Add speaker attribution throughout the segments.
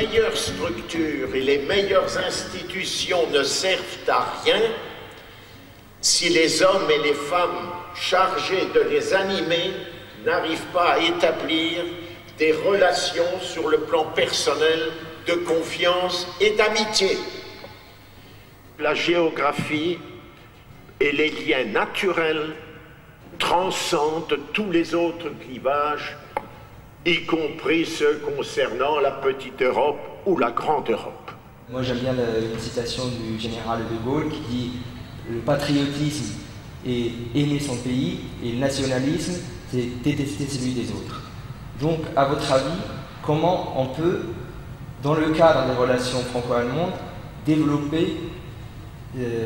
Speaker 1: meilleures structures et les meilleures institutions ne servent à rien si les hommes et les femmes chargés de les animer n'arrivent pas à établir des relations sur le plan personnel de confiance et d'amitié. La géographie et les liens naturels transcendent tous les autres clivages, y compris ceux concernant la petite Europe ou la grande Europe.
Speaker 2: Moi j'aime bien une citation du général de Gaulle qui dit « Le patriotisme est aimer son pays et le nationalisme c'est détester celui des autres ». Donc à votre avis, comment on peut, dans le cadre des relations franco-allemandes, développer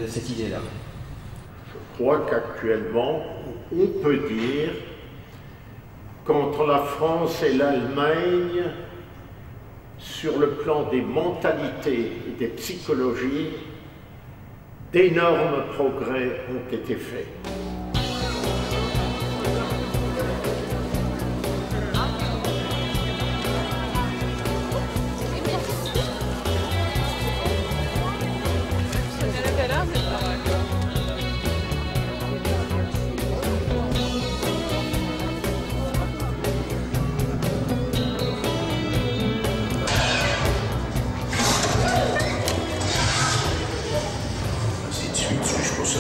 Speaker 2: cette idée-là?
Speaker 1: Je crois qu'actuellement, on peut dire qu'entre la France et l'Allemagne, sur le plan des mentalités et des psychologies, d'énormes progrès ont été faits.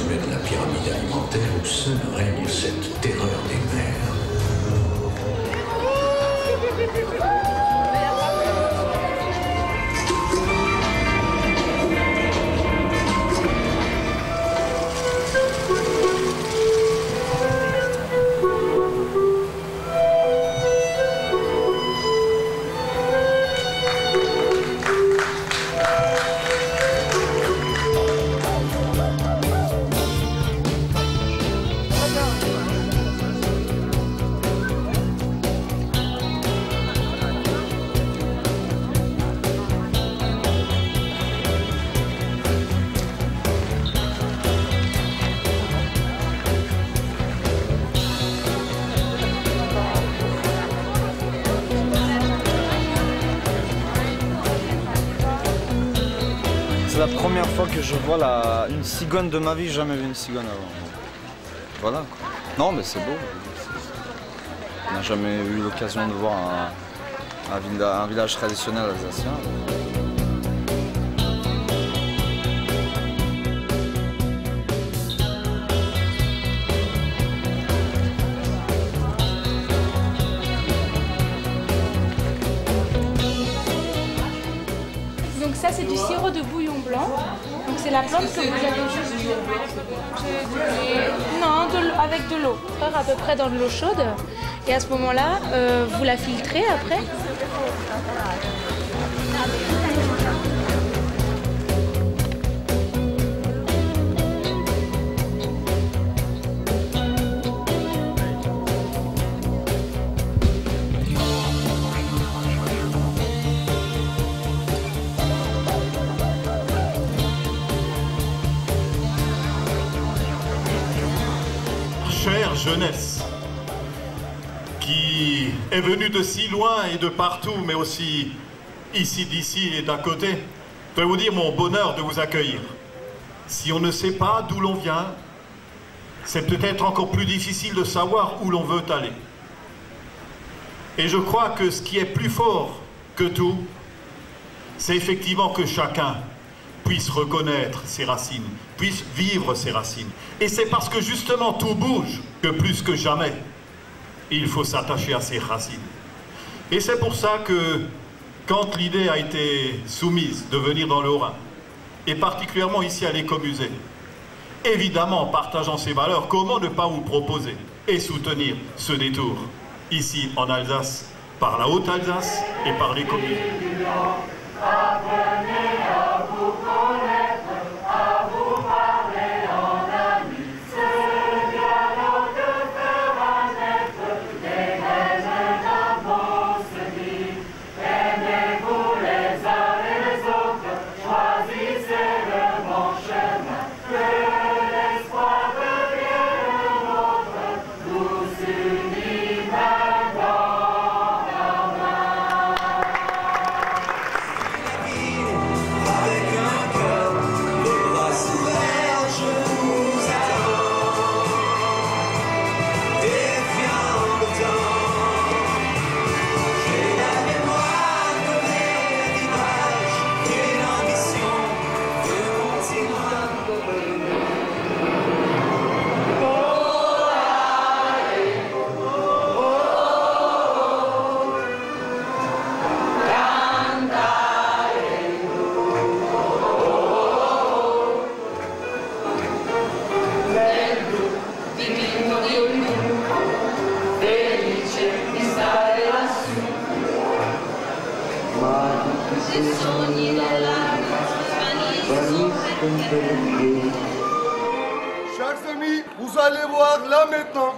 Speaker 3: De la pyramide alimentaire où seul règne cette terreur des mers.
Speaker 4: C'est la première fois que je vois une cigogne de ma vie, j'ai jamais vu une cigogne avant. Voilà quoi. Non mais c'est beau. On n'a jamais eu l'occasion de voir un village traditionnel alsacien.
Speaker 5: Donc ça c'est du sirop de bouillon blanc. Donc c'est la plante que vous avez juste... Non, avec de l'eau. À peu près dans de l'eau chaude. Et à ce moment-là, vous la filtrez après.
Speaker 6: Chère jeunesse, qui est venue de si loin et de partout, mais aussi ici, d'ici et d'à côté, je vais vous dire mon bonheur de vous accueillir. Si on ne sait pas d'où l'on vient, c'est peut-être encore plus difficile de savoir où l'on veut aller. Et je crois que ce qui est plus fort que tout, c'est effectivement que chacun puisse reconnaître ses racines, puisse vivre ses racines. Et c'est parce que justement tout bouge que plus que jamais, il faut s'attacher à ses racines. Et c'est pour ça que quand l'idée a été soumise de venir dans le Haut-Rhin, et particulièrement ici à l'Écomusée, évidemment en partageant ces valeurs, comment ne pas vous proposer et soutenir ce détour ici en Alsace, par la Haute-Alsace et par l'Écomusée.
Speaker 7: Apprenez à vous connaître, à vous parler en amis. Ce dialogue fera naître des graines d'amour se dit. Aimez-vous les uns et les autres, choisissez le bon chemin. Que l'espoir devienne le nôtre, tous unis main dans la main.
Speaker 8: Chers amis, vous allez voir là maintenant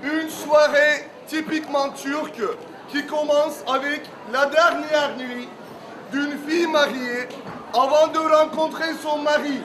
Speaker 8: une soirée typiquement turque qui commence avec la dernière nuit d'une fille mariée avant de rencontrer son mari.